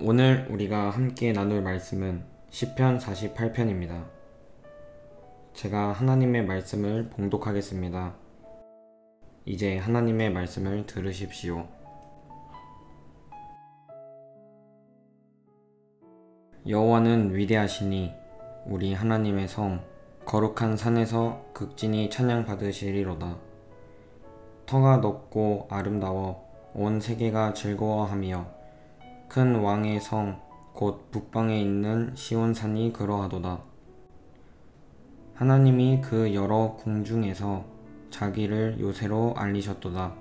오늘 우리가 함께 나눌 말씀은 시편 48편입니다. 제가 하나님의 말씀을 봉독하겠습니다. 이제 하나님의 말씀을 들으십시오. 여호와는 위대하시니 우리 하나님의 성 거룩한 산에서 극진히 찬양받으시리로다. 터가 높고 아름다워 온 세계가 즐거워하며 큰 왕의 성 곧 북방에 있는 시온산이 그러하도다. 하나님이 그 여러 궁중에서 자기를 요새로 알리셨도다.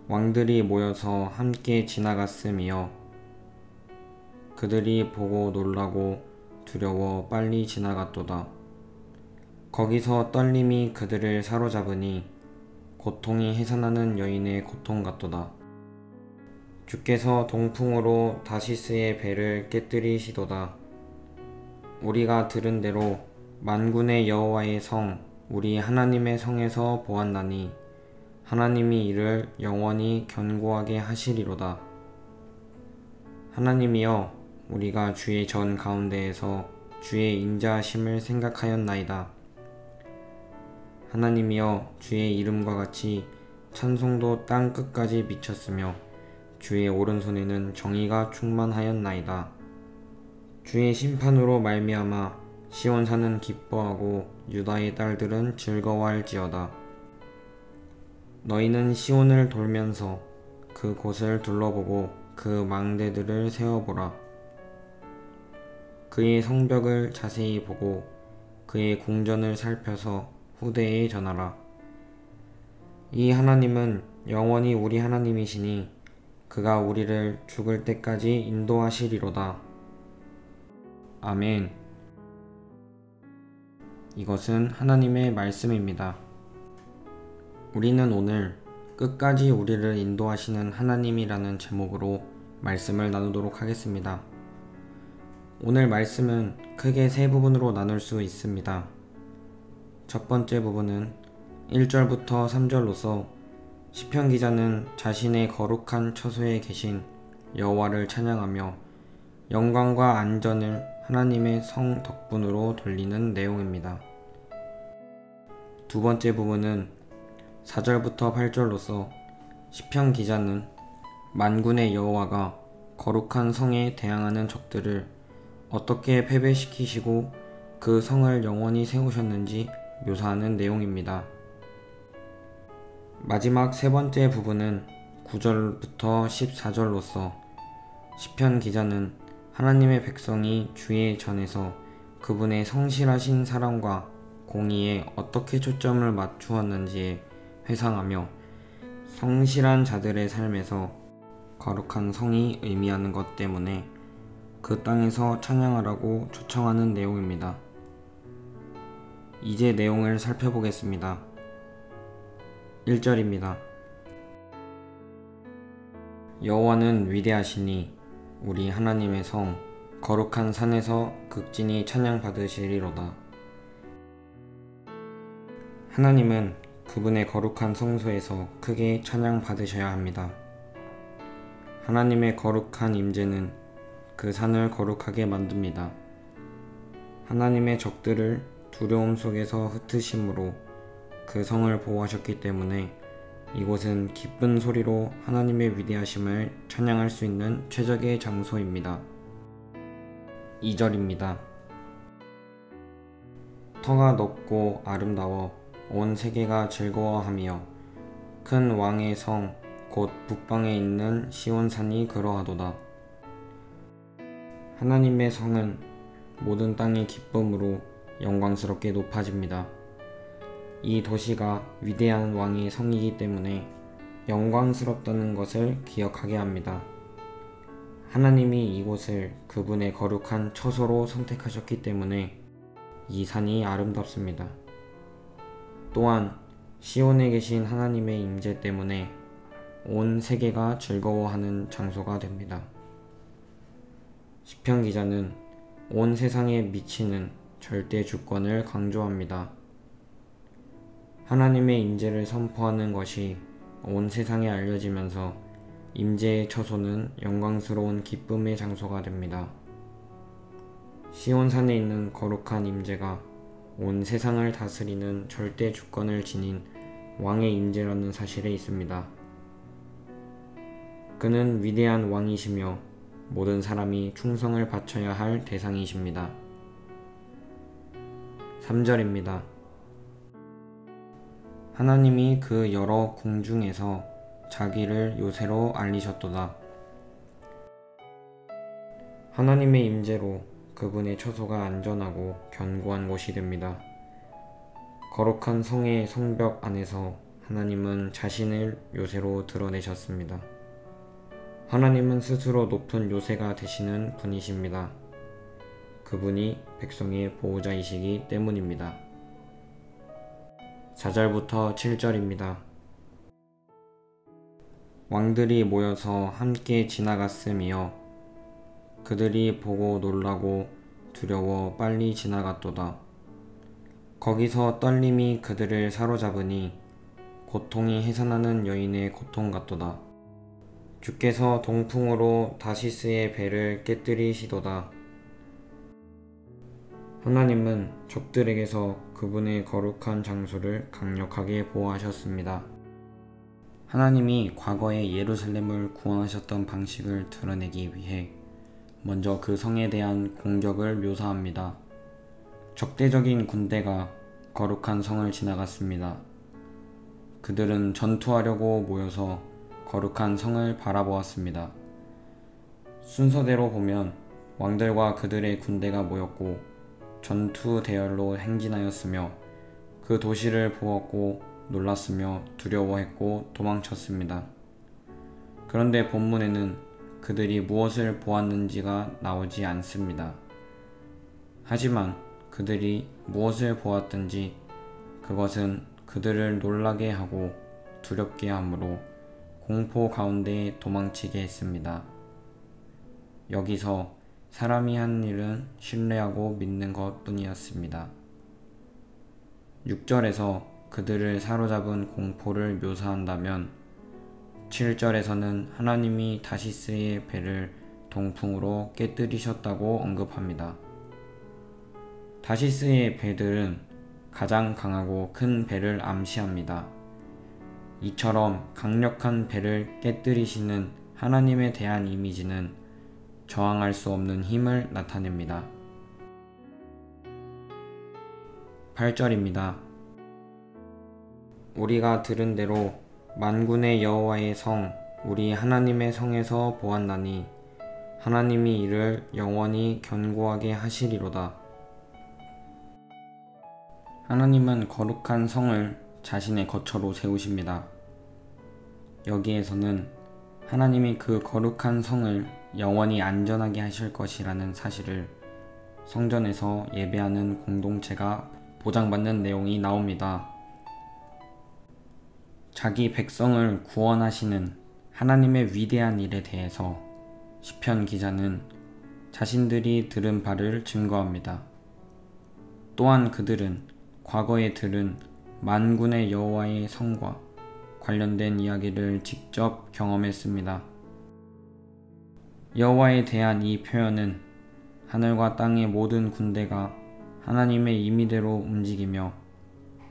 왕들이 모여서 함께 지나갔으며 그들이 보고 놀라고 두려워 빨리 지나갔도다. 거기서 떨림이 그들을 사로잡으니 고통이 해산하는 여인의 고통 같도다. 주께서 동풍으로 다시스의 배를 깨뜨리시도다. 우리가 들은 대로 만군의 여호와의 성 우리 하나님의 성에서 보았나니 하나님이 이를 영원히 견고하게 하시리로다. 하나님이여, 우리가 주의 전 가운데에서 주의 인자하심을 생각하였나이다. 하나님이여, 주의 이름과 같이 찬송도 땅 끝까지 미쳤으며 주의 오른손에는 정의가 충만하였나이다. 주의 심판으로 말미암아 시온산은 기뻐하고 유다의 딸들은 즐거워할지어다. 너희는 시온을 돌면서 그 곳을 둘러보고 그 망대들을 세어보라. 그의 성벽을 자세히 보고 그의 궁전을 살펴서 후대에 전하라. 이 하나님은 영원히 우리 하나님이시니 그가 우리를 죽을 때까지 인도하시리로다. 아멘. 이것은 하나님의 말씀입니다. 우리는 오늘 끝까지 우리를 인도하시는 하나님이라는 제목으로 말씀을 나누도록 하겠습니다. 오늘 말씀은 크게 세 부분으로 나눌 수 있습니다. 첫 번째 부분은 1절부터 3절로서 시편 기자는 자신의 거룩한 처소에 계신 여호와를 찬양하며 영광과 안전을 하나님의 성 덕분으로 돌리는 내용입니다. 두 번째 부분은 4절부터 8절로서 시편 기자는 만군의 여호와가 거룩한 성에 대항하는 적들을 어떻게 패배시키시고 그 성을 영원히 세우셨는지 묘사하는 내용입니다. 마지막 세 번째 부분은 9절부터 14절로서 시편 기자는 하나님의 백성이 주의 전에서 그분의 성실하신 사랑과 공의에 어떻게 초점을 맞추었는지에 회상하며 성실한 자들의 삶에서 거룩한 성이 의미하는 것 때문에 그 땅에서 찬양하라고 초청하는 내용입니다. 이제 내용을 살펴보겠습니다. 1절입니다. 여호와는 위대하시니 우리 하나님의 성 거룩한 산에서 극진히 찬양받으시리로다. 하나님은 그분의 거룩한 성소에서 크게 찬양받으셔야 합니다. 하나님의 거룩한 임재는 그 산을 거룩하게 만듭니다. 하나님의 적들을 두려움 속에서 흩으심으로 그 성을 보호하셨기 때문에 이곳은 기쁜 소리로 하나님의 위대하심을 찬양할 수 있는 최적의 장소입니다. 2절입니다. 터가 높고 아름다워 온 세계가 즐거워하며 큰 왕의 성 곧 북방에 있는 시온산이 그러하도다. 하나님의 성은 모든 땅의 기쁨으로 영광스럽게 높아집니다. 이 도시가 위대한 왕의 성이기 때문에 영광스럽다는 것을 기억하게 합니다. 하나님이 이곳을 그분의 거룩한 처소로 선택하셨기 때문에 이 산이 아름답습니다. 또한 시온에 계신 하나님의 임재 때문에 온 세계가 즐거워하는 장소가 됩니다. 시편 기자는 온 세상에 미치는 절대 주권을 강조합니다. 하나님의 임재를 선포하는 것이 온 세상에 알려지면서 임재의 처소는 영광스러운 기쁨의 장소가 됩니다. 시온산에 있는 거룩한 임재가 온 세상을 다스리는 절대 주권을 지닌 왕의 임재라는 사실에 있습니다. 그는 위대한 왕이시며 모든 사람이 충성을 바쳐야 할 대상이십니다. 3절입니다. 하나님이 그 여러 궁중에서 자기를 요새로 알리셨도다. 하나님의 임재로 그분의 처소가 안전하고 견고한 곳이 됩니다. 거룩한 성의 성벽 안에서 하나님은 자신을 요새로 드러내셨습니다. 하나님은 스스로 높은 요새가 되시는 분이십니다. 그분이 백성의 보호자이시기 때문입니다. 4절부터 7절입니다. 왕들이 모여서 함께 지나갔으며 그들이 보고 놀라고 두려워 빨리 지나갔도다. 거기서 떨림이 그들을 사로잡으니 고통이 해산하는 여인의 고통 같도다. 주께서 동풍으로 다시스의 배를 깨뜨리시도다. 하나님은 적들에게서 그분의 거룩한 장소를 강력하게 보호하셨습니다. 하나님이 과거에 예루살렘을 구원하셨던 방식을 드러내기 위해 먼저 그 성에 대한 공격을 묘사합니다. 적대적인 군대가 거룩한 성을 지나갔습니다. 그들은 전투하려고 모여서 거룩한 성을 바라보았습니다. 순서대로 보면 왕들과 그들의 군대가 모였고 전투 대열로 행진하였으며 그 도시를 보았고 놀랐으며 두려워했고 도망쳤습니다. 그런데 본문에는 그들이 무엇을 보았는지가 나오지 않습니다. 하지만 그들이 무엇을 보았든지 그것은 그들을 놀라게 하고 두렵게 하므로 공포 가운데 도망치게 했습니다. 여기서 사람이 한 일은 신뢰하고 믿는 것 뿐이었습니다. 6절에서 그들을 사로잡은 공포를 묘사한다면 7절에서는 하나님이 다시스의 배를 동풍으로 깨뜨리셨다고 언급합니다. 다시스의 배들은 가장 강하고 큰 배를 암시합니다. 이처럼 강력한 배를 깨뜨리시는 하나님에 대한 이미지는 저항할 수 없는 힘을 나타냅니다. 8절입니다. 우리가 들은 대로 만군의 여호와의 성 우리 하나님의 성에서 보았나니 하나님이 이를 영원히 견고하게 하시리로다. 하나님은 거룩한 성을 자신의 거처로 세우십니다. 여기에서는 하나님이 그 거룩한 성을 영원히 안전하게 하실 것이라는 사실을 성전에서 예배하는 공동체가 보장받는 내용이 나옵니다. 자기 백성을 구원하시는 하나님의 위대한 일에 대해서 시편 기자는 자신들이 들은 바를 증거합니다. 또한 그들은 과거에 들은 만군의 여호와의 성과 관련된 이야기를 직접 경험했습니다. 여호와에 대한 이 표현은 하늘과 땅의 모든 군대가 하나님의 임의대로 움직이며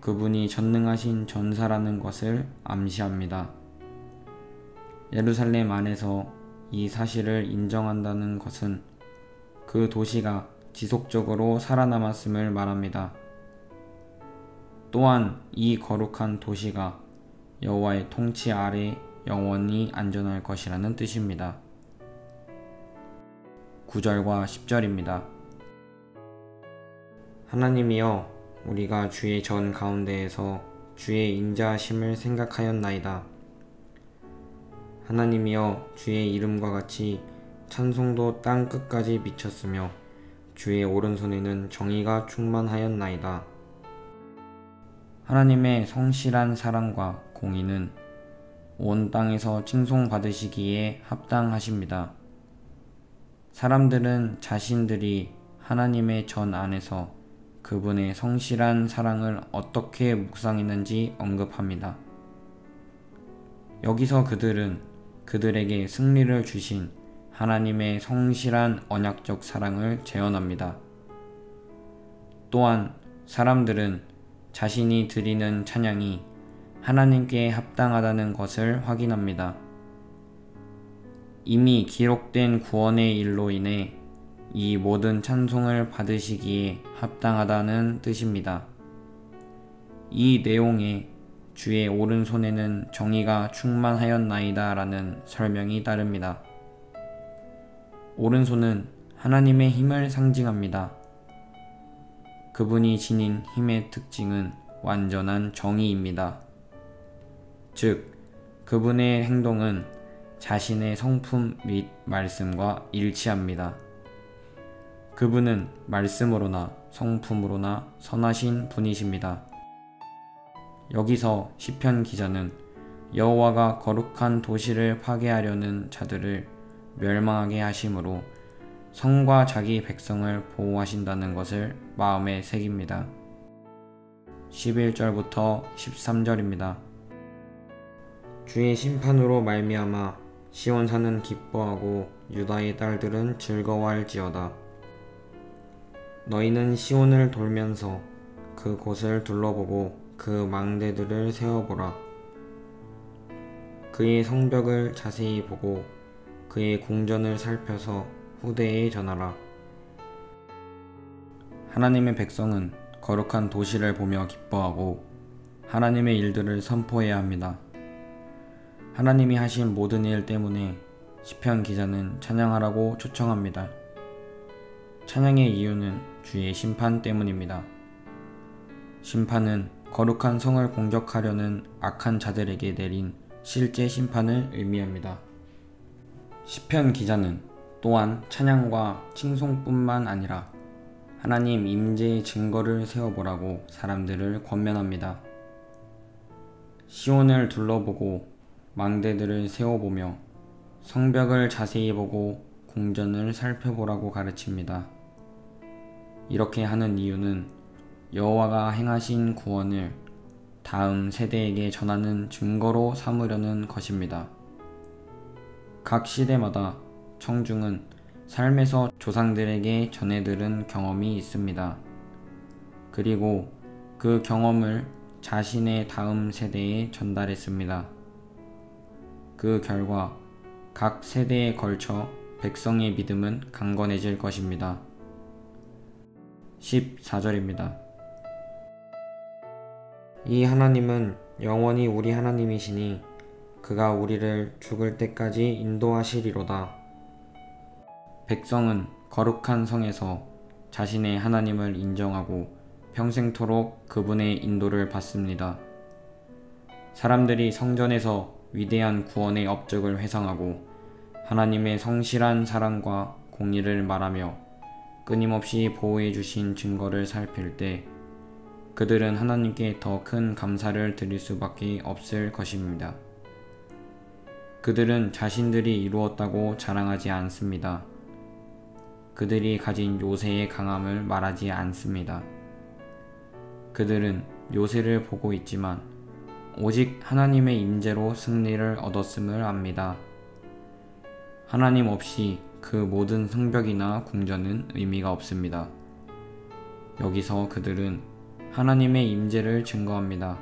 그분이 전능하신 전사라는 것을 암시합니다. 예루살렘 안에서 이 사실을 인정한다는 것은 그 도시가 지속적으로 살아남았음을 말합니다. 또한 이 거룩한 도시가 여호와의 통치 아래 영원히 안전할 것이라는 뜻입니다. 9절과 10절입니다. 하나님이여 우리가 주의 전 가운데에서 주의 인자하심을 생각하였나이다. 하나님이여 주의 이름과 같이 찬송도 땅 끝까지 미쳤으며 주의 오른손에는 정의가 충만하였나이다. 하나님의 성실한 사랑과 공의는 온 땅에서 칭송받으시기에 합당하십니다. 사람들은 자신들이 하나님의 전 안에서 그분의 성실한 사랑을 어떻게 묵상했는지 언급합니다. 여기서 그들은 그들에게 승리를 주신 하나님의 성실한 언약적 사랑을 재현합니다. 또한 사람들은 자신이 드리는 찬양이 하나님께 합당하다는 것을 확인합니다. 이미 기록된 구원의 일로 인해 이 모든 찬송을 받으시기에 합당하다는 뜻입니다. 이 내용에 주의 오른손에는 정의가 충만하였나이다 라는 설명이 따릅니다. 오른손은 하나님의 힘을 상징합니다. 그분이 지닌 힘의 특징은 완전한 정의입니다. 즉, 그분의 행동은 자신의 성품 및 말씀과 일치합니다. 그분은 말씀으로나 성품으로나 선하신 분이십니다. 여기서 시편 기자는 여호와가 거룩한 도시를 파괴하려는 자들을 멸망하게 하심으로 성과 자기 백성을 보호하신다는 것을 마음에 새깁니다. 11절부터 13절입니다. 주의 심판으로 말미암아 시온산은 기뻐하고 유다의 딸들은 즐거워할지어다. 너희는 시온을 돌면서 그 곳을 둘러보고 그 망대들을 세어보라. 그의 성벽을 자세히 보고 그의 궁전을 살펴서 후대에 전하라. 하나님의 백성은 거룩한 도시를 보며 기뻐하고 하나님의 일들을 선포해야 합니다. 하나님이 하신 모든 일 때문에 시편 기자는 찬양하라고 초청합니다. 찬양의 이유는 주의 심판 때문입니다. 심판은 거룩한 성을 공격하려는 악한 자들에게 내린 실제 심판을 의미합니다. 시편 기자는 또한 찬양과 칭송뿐만 아니라 하나님 임재의 증거를 세워보라고 사람들을 권면합니다. 시온을 둘러보고 망대들을 세워보며 성벽을 자세히 보고 궁전을 살펴보라고 가르칩니다. 이렇게 하는 이유는 여호와가 행하신 구원을 다음 세대에게 전하는 증거로 삼으려는 것입니다. 각 시대마다 청중은 삶에서 조상들에게 전해들은 경험이 있습니다. 그리고 그 경험을 자신의 다음 세대에 전달했습니다. 그 결과 각 세대에 걸쳐 백성의 믿음은 강건해질 것입니다. 14절입니다. 이 하나님은 영원히 우리 하나님이시니 그가 우리를 죽을 때까지 인도하시리로다. 백성은 거룩한 성에서 자신의 하나님을 인정하고 평생토록 그분의 인도를 받습니다. 사람들이 성전에서 위대한 구원의 업적을 회상하고 하나님의 성실한 사랑과 공의를 말하며 끊임없이 보호해 주신 증거를 살필 때 그들은 하나님께 더 큰 감사를 드릴 수밖에 없을 것입니다. 그들은 자신들이 이루었다고 자랑하지 않습니다. 그들이 가진 요새의 강함을 말하지 않습니다. 그들은 요새를 보고 있지만 오직 하나님의 임재로 승리를 얻었음을 압니다. 하나님 없이 그 모든 성벽이나 궁전은 의미가 없습니다. 여기서 그들은 하나님의 임재를 증거합니다.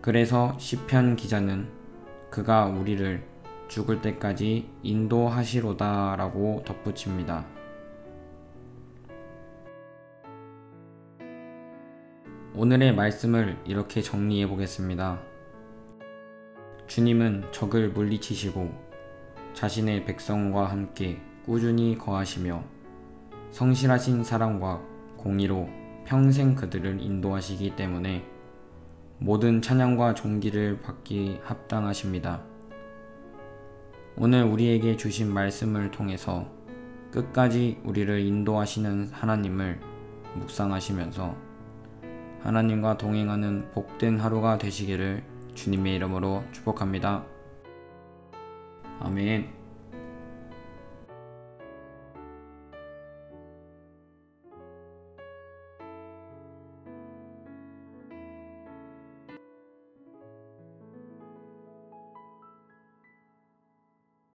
그래서 시편 기자는 그가 우리를 죽을 때까지 인도하시로다 라고 덧붙입니다. 오늘의 말씀을 이렇게 정리해 보겠습니다. 주님은 적을 물리치시고 자신의 백성과 함께 꾸준히 거하시며 성실하신 사랑과 공의로 평생 그들을 인도하시기 때문에 모든 찬양과 존귀를 받기 합당하십니다. 오늘 우리에게 주신 말씀을 통해서 끝까지 우리를 인도하시는 하나님을 묵상하시면서 하나님과 동행하는 복된 하루가 되시기를 주님의 이름으로 축복합니다. 아멘.